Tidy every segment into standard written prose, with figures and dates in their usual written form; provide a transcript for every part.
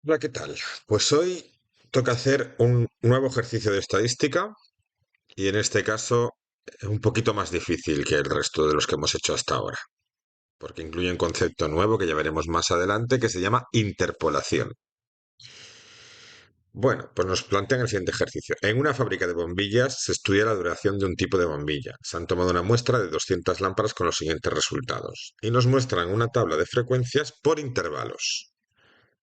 Hola, ¿qué tal? Pues hoy toca hacer un nuevo ejercicio de estadística y en este caso es un poquito más difícil que el resto de los que hemos hecho hasta ahora, porque incluye un concepto nuevo que ya veremos más adelante que se llama interpolación. Bueno, pues nos plantean el siguiente ejercicio. En una fábrica de bombillas se estudia la duración de un tipo de bombilla. Se han tomado una muestra de 200 lámparas con los siguientes resultados y nos muestran una tabla de frecuencias por intervalos.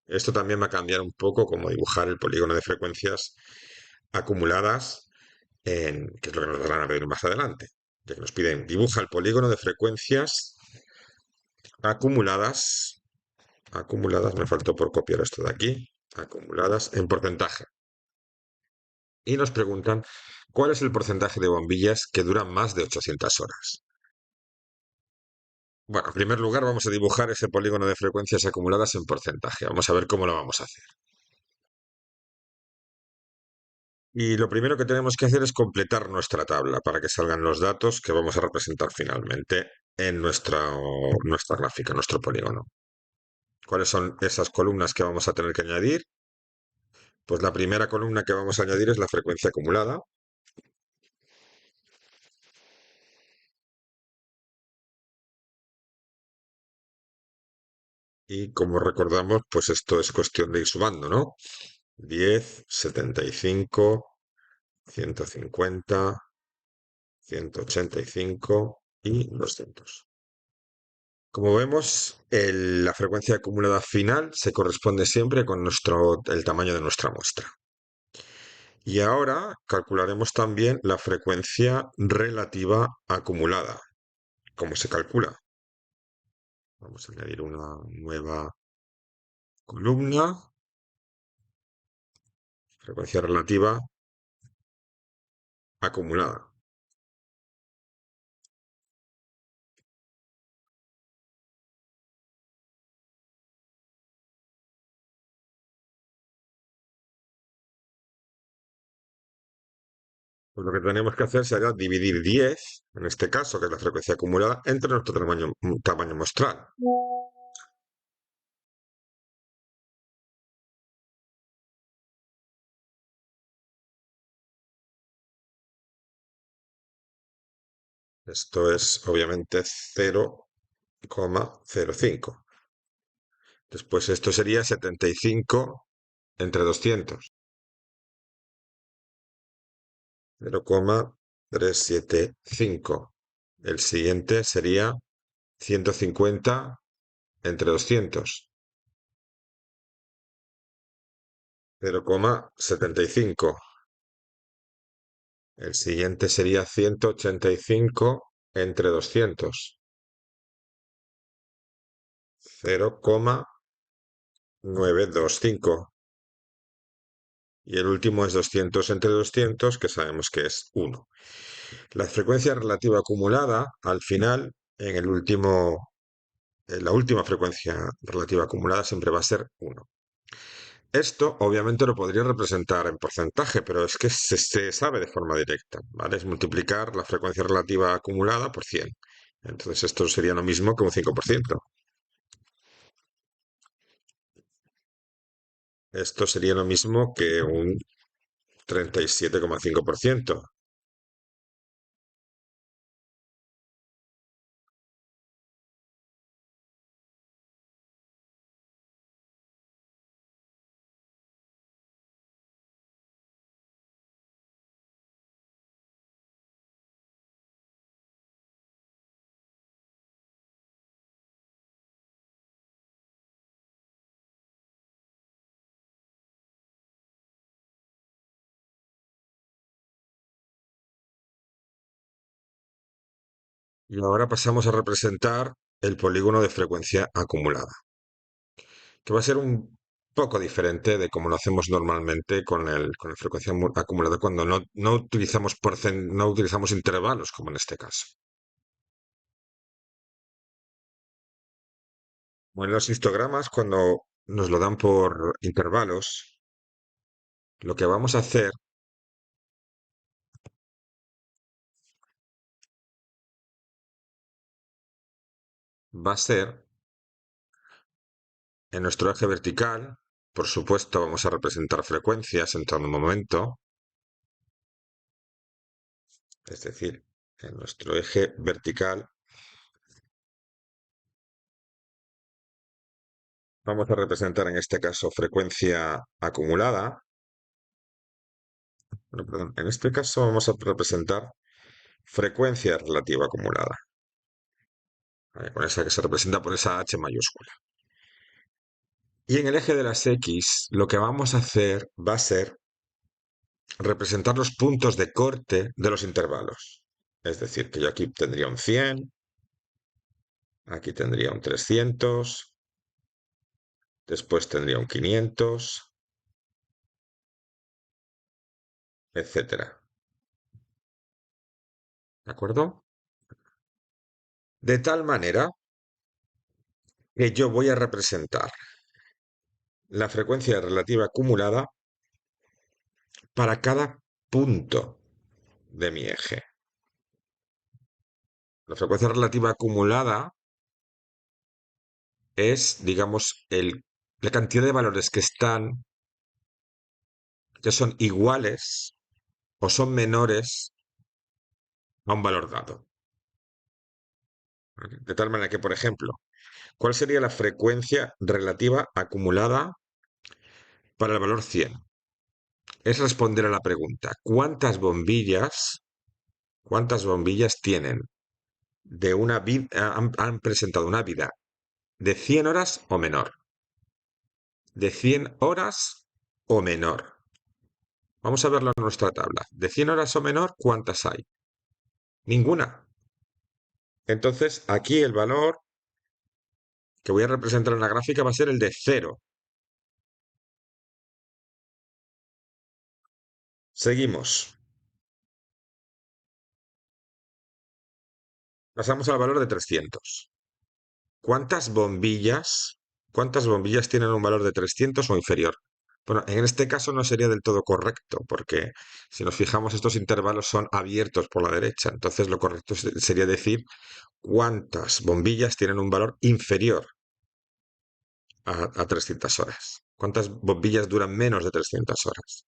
Esto también va a cambiar un poco cómo dibujar el polígono de frecuencias acumuladas que es lo que nos van a pedir más adelante, ya que nos piden dibuja el polígono de frecuencias acumuladas, me faltó por copiar esto de aquí, acumuladas en porcentaje. Y nos preguntan cuál es el porcentaje de bombillas que duran más de 800 horas. Bueno, en primer lugar vamos a dibujar ese polígono de frecuencias acumuladas en porcentaje. Vamos a ver cómo lo vamos a hacer. Y lo primero que tenemos que hacer es completar nuestra tabla para que salgan los datos que vamos a representar finalmente en nuestra gráfica, nuestro polígono. ¿Cuáles son esas columnas que vamos a tener que añadir? Pues la primera columna que vamos a añadir es la frecuencia acumulada. Y como recordamos, pues esto es cuestión de ir sumando, ¿no? 10, 75, 150, 185 y 200. Como vemos, la frecuencia acumulada final se corresponde siempre con el tamaño de nuestra muestra. Y ahora calcularemos también la frecuencia relativa acumulada. ¿Cómo se calcula? Vamos a añadir una nueva columna, frecuencia relativa acumulada. Pues lo que tenemos que hacer será dividir 10, en este caso, que es la frecuencia acumulada, entre nuestro tamaño muestral. Esto es obviamente 0,05. Después esto sería 75 entre 200. 0,375. El siguiente sería 150 entre 200. 0,75. El siguiente sería 185 entre 200. 0,925. Y el último es 200 entre 200, que sabemos que es 1. La frecuencia relativa acumulada, al final, en la última frecuencia relativa acumulada siempre va a ser 1. Esto obviamente lo podría representar en porcentaje, pero es que se sabe de forma directa, ¿vale? Es multiplicar la frecuencia relativa acumulada por 100. Entonces esto sería lo mismo que un 5%. Esto sería lo mismo que un 37,5%. Y ahora pasamos a representar el polígono de frecuencia acumulada, que va a ser un poco diferente de como lo hacemos normalmente con la frecuencia acumulada cuando no utilizamos intervalos, como en este caso. Bueno, los histogramas, cuando nos lo dan por intervalos, lo que vamos a hacer va a ser en nuestro eje vertical, por supuesto, vamos a representar frecuencias en todo momento, es decir, en nuestro eje vertical vamos a representar en este caso frecuencia acumulada. Bueno, perdón, en este caso vamos a representar frecuencia relativa acumulada, ¿vale? Con esa que se representa por esa H mayúscula. Y en el eje de las X lo que vamos a hacer va a ser representar los puntos de corte de los intervalos. Es decir, que yo aquí tendría un 100, aquí tendría un 300, después tendría un 500, etcétera. ¿De acuerdo? De tal manera que yo voy a representar la frecuencia relativa acumulada para cada punto de mi eje. La frecuencia relativa acumulada es, digamos, la cantidad de valores que son iguales o son menores a un valor dado. ¿Vale? De tal manera que, por ejemplo, ¿cuál sería la frecuencia relativa acumulada para el valor 100? Es responder a la pregunta, cuántas bombillas tienen de una vida, han presentado una vida de 100 horas o menor? De 100 horas o menor. Vamos a verlo en nuestra tabla. De 100 horas o menor, ¿cuántas hay? Ninguna. Entonces, aquí el valor que voy a representar en la gráfica va a ser el de 0. Seguimos. Pasamos al valor de 300. ¿Cuántas bombillas, cuántas bombillas tienen un valor de 300 o inferior? Bueno, en este caso no sería del todo correcto, porque si nos fijamos, estos intervalos son abiertos por la derecha. Entonces, lo correcto sería decir cuántas bombillas tienen un valor inferior a 300 horas. ¿Cuántas bombillas duran menos de 300 horas?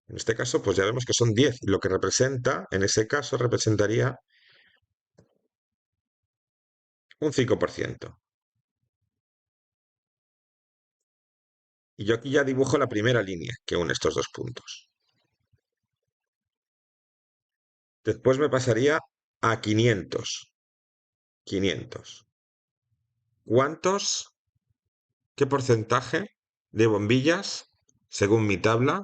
En este caso, pues ya vemos que son 10. Lo que representa, en ese caso, representaría un 5%. Y yo aquí ya dibujo la primera línea que une estos dos puntos. Después me pasaría a 500. 500. ¿Cuántos, qué porcentaje de bombillas, según mi tabla,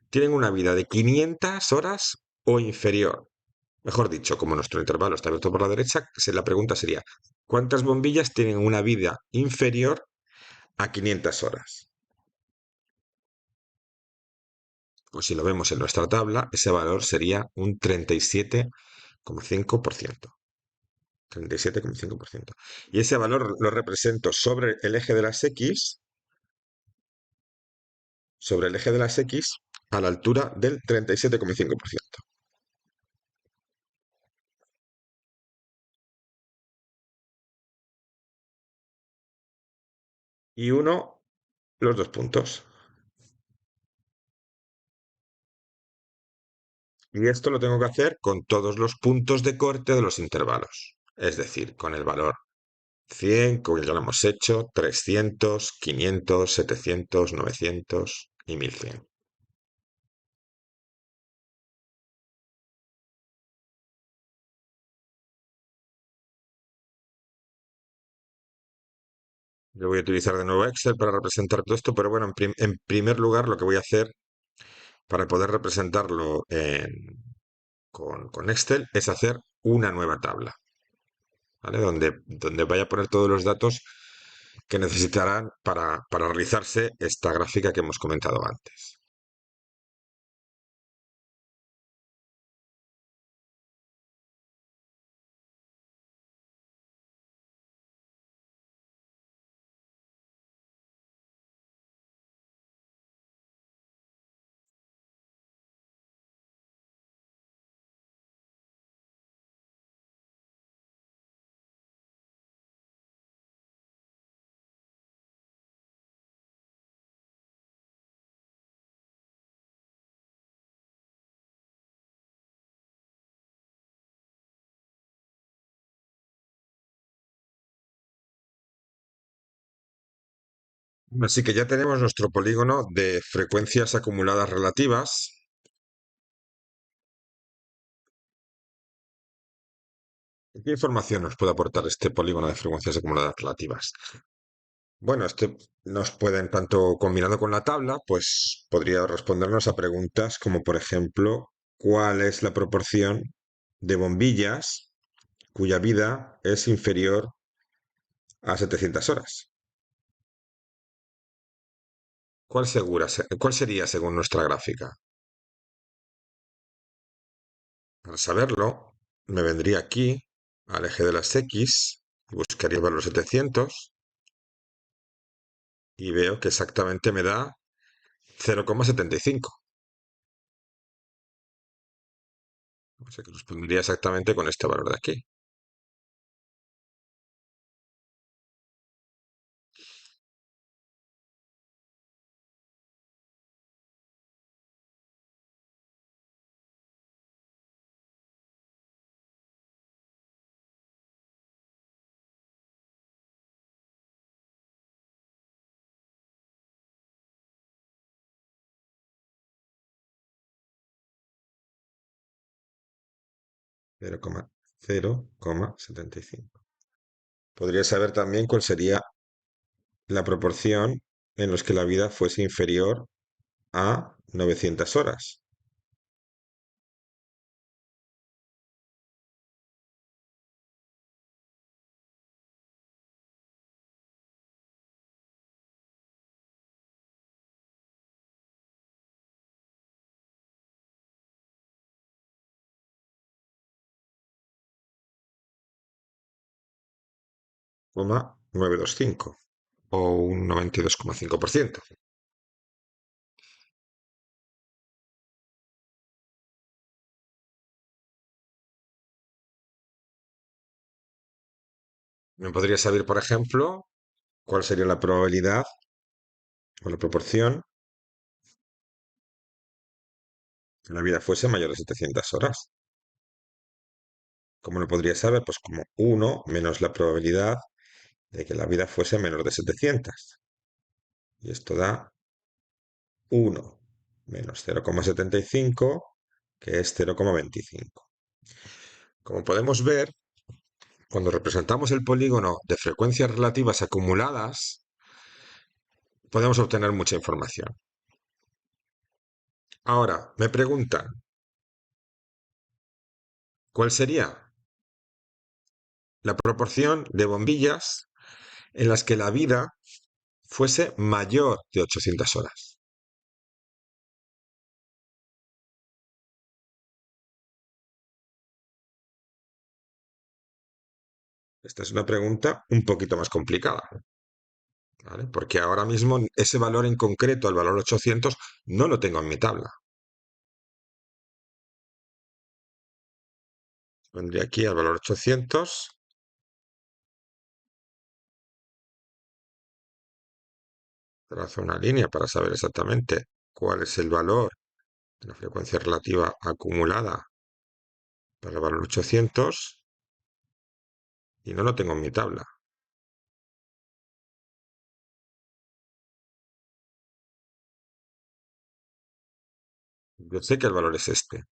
tienen una vida de 500 horas o inferior? Mejor dicho, como nuestro intervalo está abierto por la derecha, la pregunta sería, ¿cuántas bombillas tienen una vida inferior a 500 horas? Pues si lo vemos en nuestra tabla, ese valor sería un 37,5%. 37,5%. Y ese valor lo represento sobre el eje de las X, a la altura del 37,5%. Y uno los dos puntos. Y esto lo tengo que hacer con todos los puntos de corte de los intervalos. Es decir, con el valor 100, como ya lo hemos hecho, 300, 500, 700, 900 y 1100. Yo voy a utilizar de nuevo Excel para representar todo esto, pero bueno, en primer lugar lo que voy a hacer para poder representarlo con Excel es hacer una nueva tabla, ¿vale? Donde vaya a poner todos los datos que necesitarán para realizarse esta gráfica que hemos comentado antes. Así que ya tenemos nuestro polígono de frecuencias acumuladas relativas. ¿Qué información nos puede aportar este polígono de frecuencias acumuladas relativas? Bueno, este nos pueden, tanto combinado con la tabla, pues podría respondernos a preguntas como, por ejemplo, ¿cuál es la proporción de bombillas cuya vida es inferior a 700 horas? ¿Cuál sería según nuestra gráfica? Para saberlo, me vendría aquí al eje de las X y buscaría el valor 700 y veo que exactamente me da 0,75. O sea que respondería exactamente con este valor de aquí. 0,75. Podría saber también cuál sería la proporción en los que la vida fuese inferior a 900 horas. Coma 925 o un 92,5%. ¿Me podría saber, por ejemplo, cuál sería la probabilidad o la proporción que la vida fuese mayor de 700 horas? ¿Cómo lo podría saber? Pues como uno menos la probabilidad de que la vida fuese menor de 700. Y esto da uno menos 0,75, que es 0,25. Como podemos ver, cuando representamos el polígono de frecuencias relativas acumuladas, podemos obtener mucha información. Ahora, me preguntan, ¿cuál sería la proporción de bombillas en las que la vida fuese mayor de 800 horas? Esta es una pregunta un poquito más complicada, ¿vale? Porque ahora mismo ese valor en concreto, el valor 800, no lo tengo en mi tabla. Vendría aquí al valor 800, trazo una línea para saber exactamente cuál es el valor de la frecuencia relativa acumulada para el valor 800 y no lo tengo en mi tabla. Yo sé que el valor es este.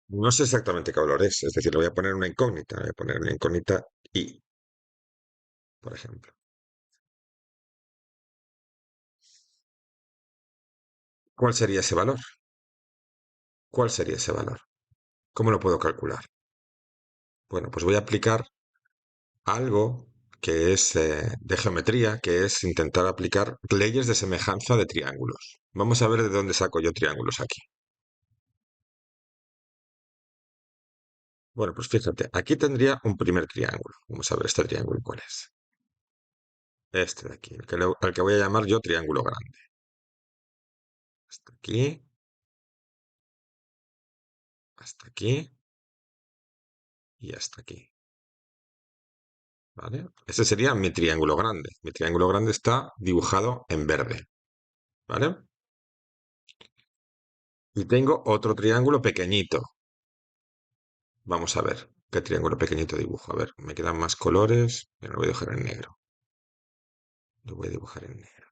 No sé exactamente qué valor es decir, le voy a poner una incógnita, le voy a poner una incógnita y, por ejemplo. ¿Cuál sería ese valor? ¿Cuál sería ese valor? ¿Cómo lo puedo calcular? Bueno, pues voy a aplicar algo que es de geometría, que es intentar aplicar leyes de semejanza de triángulos. Vamos a ver de dónde saco yo triángulos aquí. Bueno, pues fíjate, aquí tendría un primer triángulo. Vamos a ver este triángulo cuál es. Este de aquí, al que voy a llamar yo triángulo grande. Hasta aquí, hasta aquí y hasta aquí. ¿Vale? Ese sería mi triángulo grande. Mi triángulo grande está dibujado en verde. ¿Vale? Y tengo otro triángulo pequeñito. Vamos a ver. ¿Qué triángulo pequeñito dibujo? A ver, me quedan más colores, pero lo voy a dejar en negro. Lo voy a dibujar en negro.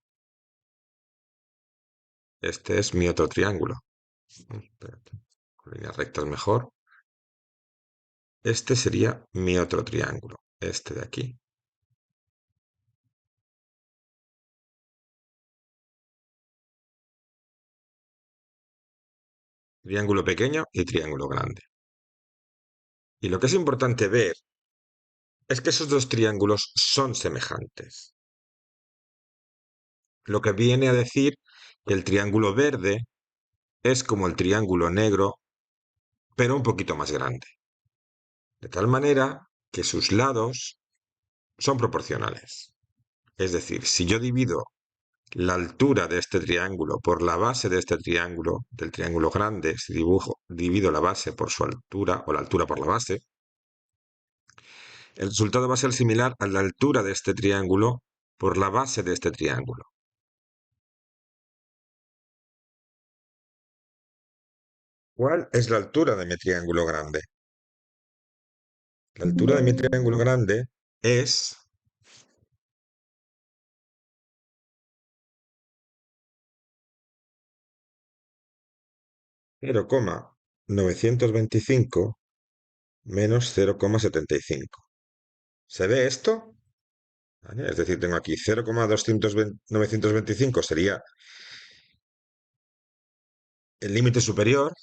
Este es mi otro triángulo. Espérate, con líneas rectas mejor. Este sería mi otro triángulo, este de aquí. Triángulo pequeño y triángulo grande. Y lo que es importante ver es que esos dos triángulos son semejantes. Lo que viene a decir que el triángulo verde es como el triángulo negro, pero un poquito más grande. De tal manera que sus lados son proporcionales. Es decir, si yo divido la altura de este triángulo por la base de este triángulo, del triángulo grande, si divido la base por su altura o la altura por la base, el resultado va a ser similar a la altura de este triángulo por la base de este triángulo. ¿Cuál es la altura de mi triángulo grande? La altura de mi triángulo grande es 0,925 menos 0,75. ¿Se ve esto? ¿Vale? Es decir, tengo aquí 0,925 sería el límite superior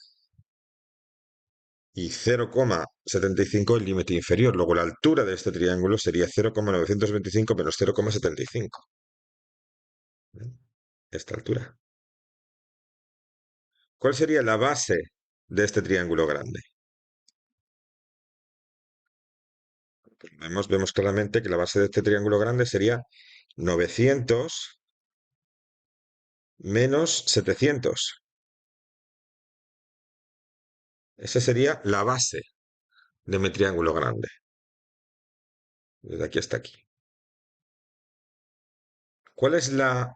y 0,75 el límite inferior. Luego la altura de este triángulo sería 0,925 menos 0,75. ¿Ven? Esta altura. ¿Cuál sería la base de este triángulo grande? Pues vemos claramente que la base de este triángulo grande sería 900 menos 700. Esa sería la base de mi triángulo grande, desde aquí hasta aquí. ¿Cuál es la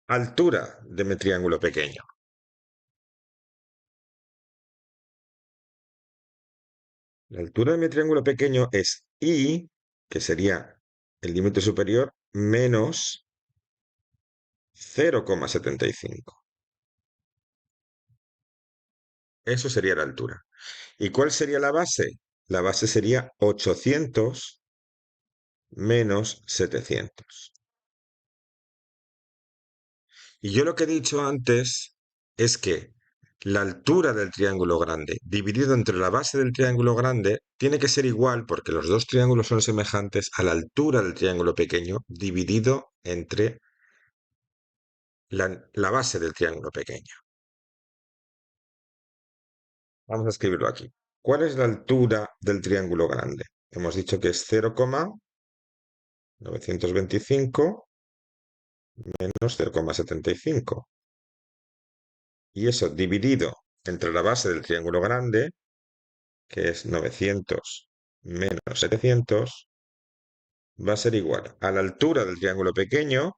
altura de mi triángulo pequeño? La altura de mi triángulo pequeño es I, que sería el límite superior, menos 0,75. Eso sería la altura. ¿Y cuál sería la base? La base sería 800 menos 700. Y yo lo que he dicho antes es que la altura del triángulo grande dividido entre la base del triángulo grande tiene que ser igual, porque los dos triángulos son semejantes, a la altura del triángulo pequeño dividido entre la base del triángulo pequeño. Vamos a escribirlo aquí. ¿Cuál es la altura del triángulo grande? Hemos dicho que es 0,925 menos 0,75. Y eso dividido entre la base del triángulo grande, que es 900 menos 700, va a ser igual a la altura del triángulo pequeño,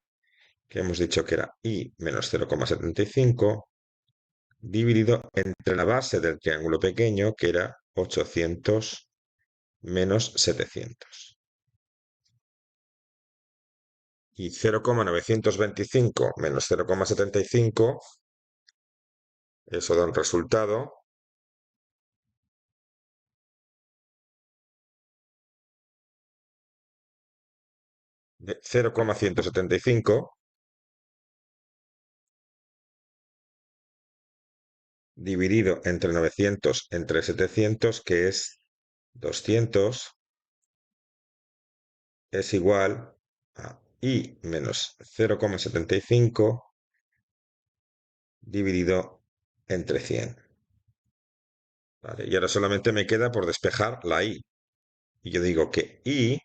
que hemos dicho que era I menos 0,75, dividido entre la base del triángulo pequeño, que era 800 menos 700. Y 0,925 menos 0,75, eso da un resultado de 0,175 dividido entre 900 entre 700, que es 200, es igual a I menos 0,75 dividido entre 100. ¿Vale? Y ahora solamente me queda por despejar la I. Y yo digo que I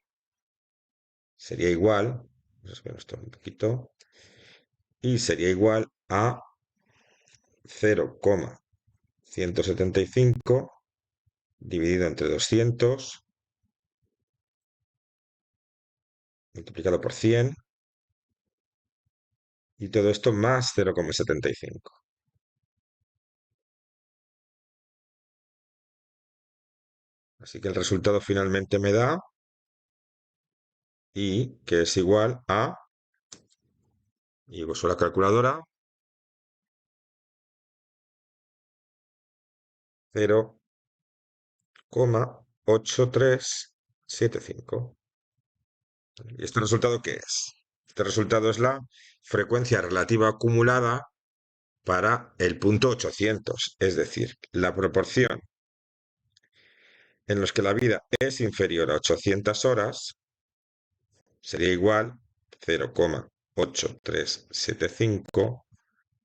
sería igual, vamos a ver esto un poquito, I sería igual a 0,175 dividido entre 200 multiplicado por 100 y todo esto más 0,75. ¿De 75. 75. Así que el resultado finalmente me da I, que es igual a, y uso la calculadora, 0,8375. ¿Y este resultado qué es? Este resultado es la frecuencia relativa acumulada para el punto 800, es decir, la proporción en los que la vida es inferior a 800 horas sería igual 0,8375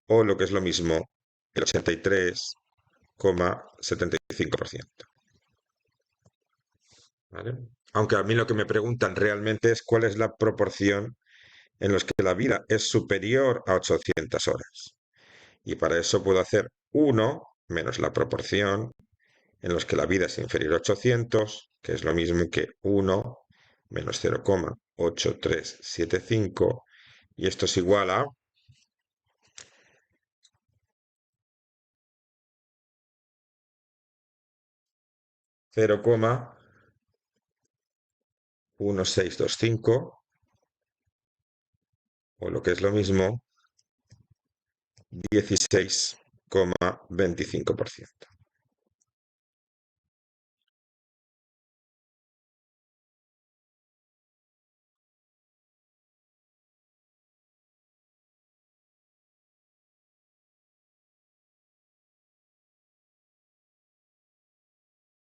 o lo que es lo mismo, el 83,75%. ¿Vale? Aunque a mí lo que me preguntan realmente es cuál es la proporción en los que la vida es superior a 800 horas. Y para eso puedo hacer 1 menos la proporción en los que la vida es inferior a 800, que es lo mismo que 1 menos 0,8375, y esto es igual a 0,1625, o lo que es lo mismo, 16,25%.